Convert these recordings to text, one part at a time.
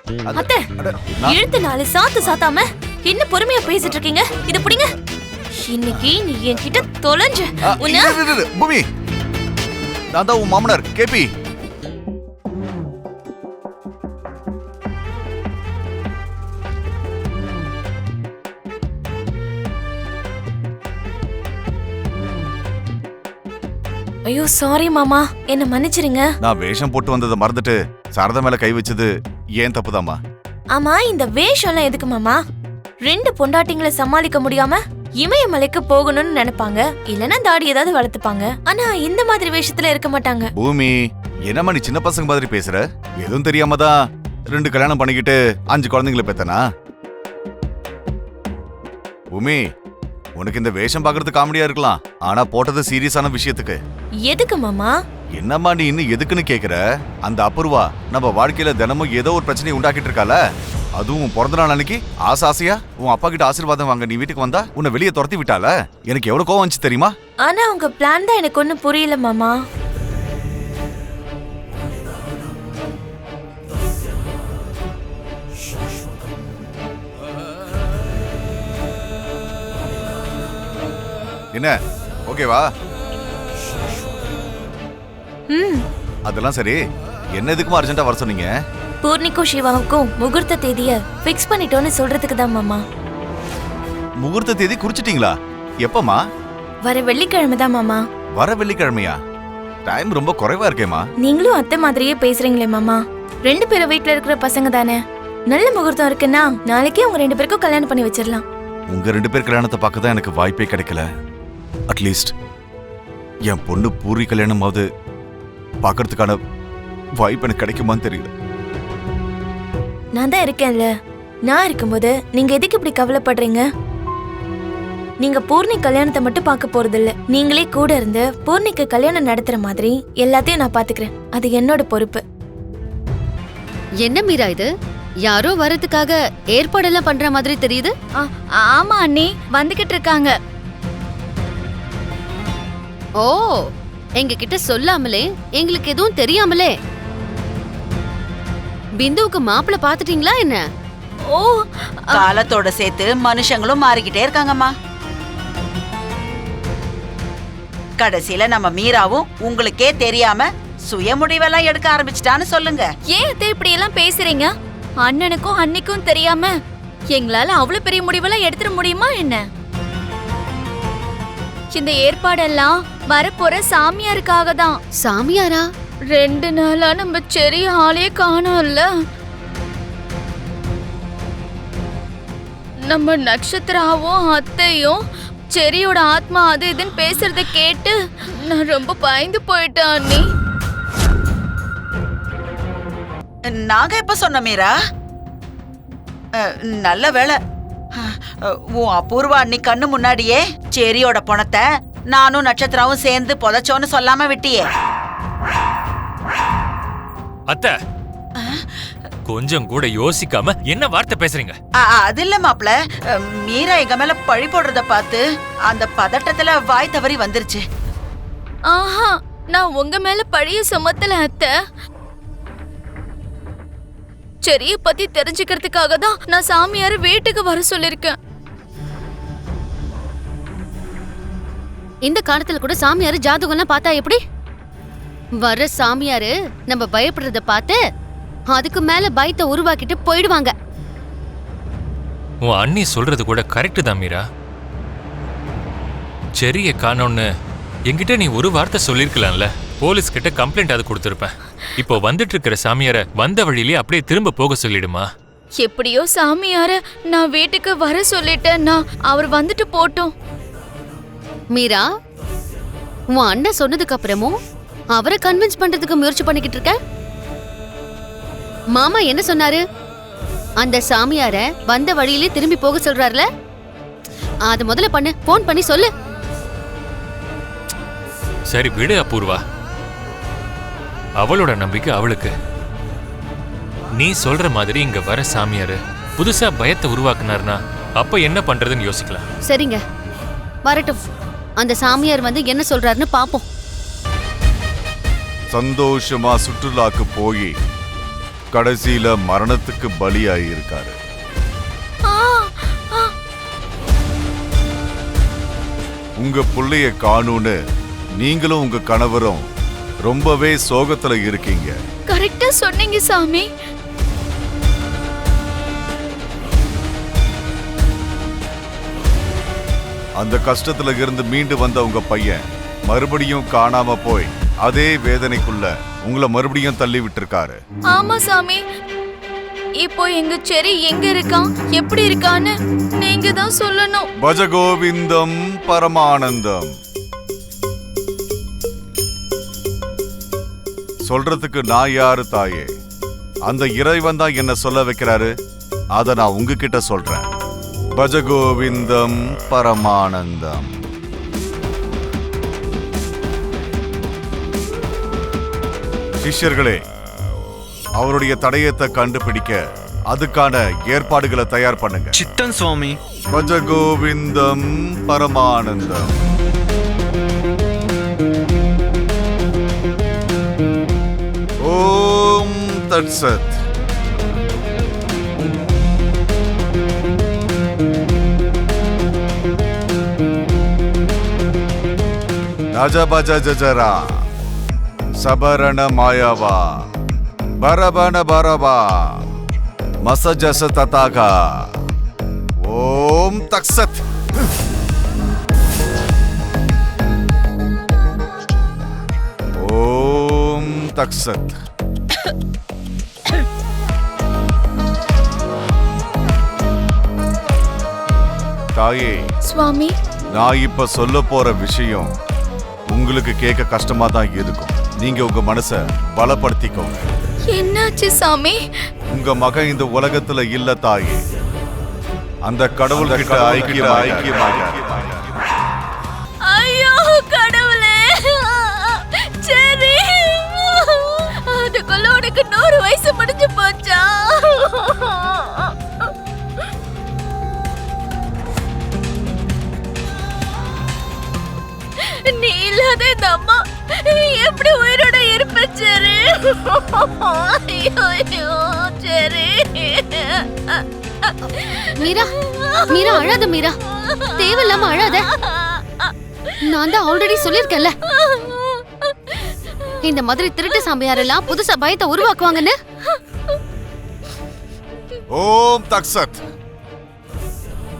அத்தை, இழுத்து நாலு சாத்து சாத்தாம என்ன பொறுமையா பேசிட்டு இருக்கீங்க? இது புடிங்க. இன்னைக்கு நீ என்கிட்ட தொலைஞ்ச. பூமி, நான் தான் உன் மாமனார் கேபி. ஐயோ சாரி மாமா, என்ன மன்னிச்சிருங்க. நான் வேஷம் போட்டு வந்ததை மறந்துட்டு சாரதா மேல கை வச்சது ஏன் தப்புதாம்மா? ஆமா, இந்த வேஷம்லாம் எதுக்கு மாமா? ரெண்டு பொண்டாட்டிங்களை சமாளிக்க முடியாம இமயமலைக்கு போகணும்னு நினைப்பாங்க, இல்லனா தாடி ஏதாவது வளர்த்துப்பாங்க. ஆனா இந்த மாதிரி வேஷத்துல இருக்க மாட்டாங்க. பூமி, என்னம்மா நீ சின்ன பசங்க மாதிரி பேசுற? எதுவும் தெரியாம தான் 2 கல்யாணம் பண்ணிக்கிட்டு 5 குழந்தைங்களை பெத்தனா? பூமி, உனக்கு இந்த வேஷம் பாக்குறது காமெடியா இருக்கலாம், ஆனா போட்டது சீரியஸான விஷயத்துக்கு. எதுக்கு மாமா? என்னம்மா நீ இன்னும் எதுக்குன்னு கேக்குற? அந்த அபூர்வா நம்ம வாழ்க்கையில தினமும் ஏதோ ஒரு பிரச்சனையை உண்டாக்கிட்டு இருக்கால. அதுவும் பிறந்த நாள் அன்னைக்கு ஆசையா உன் அப்பா கிட்ட ஆசீர்வாதம் வாங்க நீ வீட்டுக்கு வந்தா உன்னை வெளியே துரத்தி விட்டால. எனக்கு எவ்வளவு கோவம் வந்துச்சு தெரியுமா? ஆனா உங்க பிளான் தான் எனக்கு ஒன்னும் புரியல மாமா. என்ன ஓகேவா? அதெல்லாம் சரி, என்ன எதுக்குமா அர்ஜென்ட்டா வர சொன்னீங்க? பூர்ணிக்கும் சிவாவுக்கும் முகூர்த்த தேதிய ஃபிக்ஸ் பண்ணிட்டோன்னு சொல்றதுக்கு தான் மாமா. முகூர்த்த தேதி குறிச்சிட்டீங்களா? எப்பமா? வர வெள்ளிக்கிழமை தான் மாமா. வர வெள்ளிக்கிழமையா? டைம் ரொம்ப குறைவா இருக்கேமா. நீங்களும் அத்தை மாதிரியே பேசுறீங்களே மாமா. 2 பேரும் வீட்ல இருக்கிற பசங்க தானே. நல்ல முகூர்த்தம் இருக்குன்னா நாளைக்கே உங்க 2 பேருக்கும் கல்யாணம் பண்ணி வச்சிடலாம். உங்க 2 பேர் கல்யாணத்தை பார்க்க தான் எனக்கு வாய்ப்பே கிடைக்கல. அட்லீஸ்ட் என் பொண்ணு பூரி கல்யாணமாவது பார்க்கறதுக்கான வாய்ப்பு எனக்கு கிடைக்குமான்னு தெரியல. நான் தான் இருக்கேன்ல. நான் இருக்கும்போது நீங்க எதுக்கு இப்படி கவலைப்படுறீங்க? நீங்க பூர்ணி கல்யாணத்தை மட்டும் பார்க்க போறது இல்ல, நீங்களே கூட இருந்து பூர்ணிக்கு கல்யாணம் நடத்துற மாதிரி எல்லாத்தையும் நான் பாத்துக்கிறேன். அது என்னோட பொறுப்பு. என்ன மீரா இது? யாரோ வரதுக்காக ஏற்பாடெல்லாம் பண்ற மாதிரி தெரியுது. ஆமா அண்ணி, வந்துகிட்டு இருக்காங்க. ஓ, எங்க கிட்ட சொல்லாமலே எங்களுக்கு எதுவும் தெரியாமலே பிந்துவுக்கு மாப்பிள்ள பாத்துட்டீங்களா என்ன? ஓ, காலத்தோட சேர்த்து மனுஷங்களும் மாறிக்கிட்டே இருக்காங்கம்மா. கடைசியில நம்ம மீராவும் உங்களுக்கே தெரியாம சுய முடிவெல்லாம் எடுக்க ஆரம்பிச்சிட்டான்னு சொல்லுங்க. ஏன் அத்தை இப்படி எல்லாம் பேசுறீங்க? அண்ணனுக்கும் அன்னைக்கும் தெரியாம எங்களால அவ்வளவு பெரிய முடிவெல்லாம் எடுத்துட முடியுமா என்ன? இந்த ஏற்பாடெல்லாம் வரப்போற சாமியாருக்காக தான். சாமியாரா? 2 நாளா நம்ம செரிய ஆளே காணோம்ல. நம்ம நட்சத்திராவும் அத்தையும் செரியோட ஆத்மா அது இதுன்னு பேசுறத கேட்டு நான் ரொம்ப பயந்து போயிட்டேன் அண்ணி. நாங்க எப்ப சொன்ன மீரா? நல்ல வேளை உன் அபூர்வா அண்ணி கண்ணு முன்னாடியே செரியோட பணத்தை நானும் நட்சத்திராவும் சேர்ந்து புதைச்சோன்னு சொல்லாம விட்டியே. அத்தை, கொஞ்சம் கூட யோசிக்காம என்ன வார்த்தை பேசுறீங்க? அது இல்ல மாப்ள, மீரா எங்க மேல பழி போடுறத பார்த்து அந்த பதட்டத்துல வாய் தவறி வந்துருச்சு. ஆஹா, நான் உங்க மேல பழிய சுமத்தல அத்தை. செரிய பத்தி தெரிஞ்சுக்கிறதுக்காக தான் நான் சாமியார வீட்டுக்கு வர சொல்லிருக்கேன். இந்த காலத்துல கூட சாமியாரு ஜாதகம்லாம் பார்த்தா எப்படி? வர சாமியாரு நம்ம பயப்படுறத பார்த்து அதுக்கு மேல பயத்தை உருவாக்கிட்டு போயிடுவாங்க. உன் அண்ணி சொல்றது கூட கரெக்ட் தான் மீரா. செரிய காணோன்னு என்கிட்ட நீ ஒரு வார்த்தை சொல்லிருக்கலாம்ல. போலீஸ் கிட்ட கம்ப்ளைண்ட் அது கொடுத்திருப்பேன். இப்போ வந்துட்டு இருக்கிற சாமியார வந்த வழியிலே அப்படியே திரும்ப போக சொல்லிடுமா? எப்படியோ சாமியார நான் வீட்டுக்கு வர சொல்லிட்டேன்னா அவர் வந்துட்டு போட்டும். மீரா, உன் அண்ணன் சொன்னதுக்கு அப்புறமும் அவரை கன்வின்ஸ் பண்றதுக்கு முயற்சி பண்ணிக்கிட்டு இருக்க. மாமா என்ன சொன்னாரு? அந்த சாமியார வந்த வழியிலே திரும்பி போக சொல்றாருல. அது முதல்ல பண்ணு, போன் பண்ணி சொல்லு. சரி விடு அபூர்வா, அவளோட நம்பிக்கை அவளுக்கு. நீ சொல்ற மாதிரி இங்க வர சாமியாரு புதுசா பயத்தை உருவாக்குனார்னா அப்ப என்ன பண்றதுன்னு யோசிக்கலாம். சரிங்க, வரட்டும். அந்த சாமியார் வந்து என்ன சொல்றாருன்னு பாப்போம். சந்தோஷமா சுற்றுலாக்கு போய் கடைசியில மரணத்துக்கு பலியாயிருக்காரு. ஆ, ஆ, உங்க புள்ளைய காணும்னு நீங்களும் உங்க கணவரும் ரொம்பவே சோகத்துல இருக்கீங்க. கரெக்டா சொன்னீங்க சாமி. அந்த கஷ்டத்துல இருந்து மீண்டு வந்த உங்க பையன் மறுபடியும் காணாம போய் அதே வேதனைக்குள்ள உங்களை மறுபடியும் தள்ளி விட்டுருக்காரு. ஆமா சாமி. இப்போ எங்க செரி எங்க இருக்கான், எப்படி இருக்கான்னு நீங்க தான் சொல்லணும். பஜகோவிந்தம் பரமானந்தம். சொல்றதுக்கு நான் யாரு தாயே? அந்த இறைவன் தான் என்ன சொல்ல வைக்கிறாரு. அத நான் உங்ககிட்ட சொல்றேன். பஜகோவிந்தம் பரமானந்தம். சிஷ்யர்களே, அவருடைய தடயத்தை கண்டுபிடிக்க அதுக்கான ஏற்பாடுகளை தயார் பண்ணுங்க. சித்தன் சுவாமி. பஜகோவிந்தம் பரமானந்தம். ஓம் தத்சத். ராஜபஜ ஜஜரா சபரண மாயாவா பரபண பரபா மசஜச ததாகா. ஓம் தக்சத். ஓம் தக்சத். தாயே, சுவாமி, நான் இப்ப சொல்ல போற விஷயம் உங்களுக்கு கேட்க கஷ்டமா தான் இருக்கும். நீங்க உங்க மனச பலப்படுத்திக்கோங்க. என்னாச்சு சாமி? உங்க மகன் இந்த உலகத்துல இல்ல தாயே. அந்த கடவுள் கிட்ட ஐக்கியமாக. ஐயோ கடவுளே, சரி, அதுக்குள்ள உனக்கு 100 வயசு முடிஞ்சு போச்சா? நீ இல்லாத இந்த அம்மா எப்படி உயிரோட இருப்ப சரி? ஐயோ சரி. மீரா, மீரா அழாத மீரா, தேவையில்லாம அழாத. நான் தான் ஆல்ரெடி சொல்லிருக்கேன்ல, இந்த மாதிரி திருட்டு சாமியாரெல்லாம் புதுசா பயத்தை உருவாக்குவாங்கன்னு. ஓம் தக்சத்.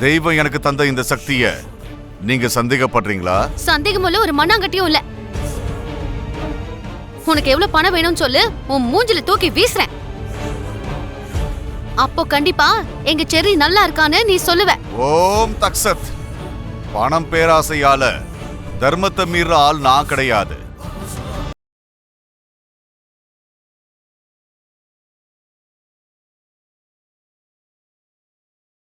தெய்வம் எனக்கு தந்த இந்த சக்திய நீங்க சந்தேகப்படுறீங்களா? சந்தேகம் இல்ல, ஒரு மண்ணாங்கட்டியும் இல்ல. உனக்கு எவ்வளவு பணம் வேணும்னு சொல்லு, உன் மூஞ்சில தூக்கி வீசுறேன். அப்போ கண்டிப்பா எங்க செர்ரி நல்லா இருக்கான்னு நீ சொல்லுவ. ஓம் தக்சத். பணம் பேராசையால தர்மத்தை மீற ஆள் நான் கிடையாது.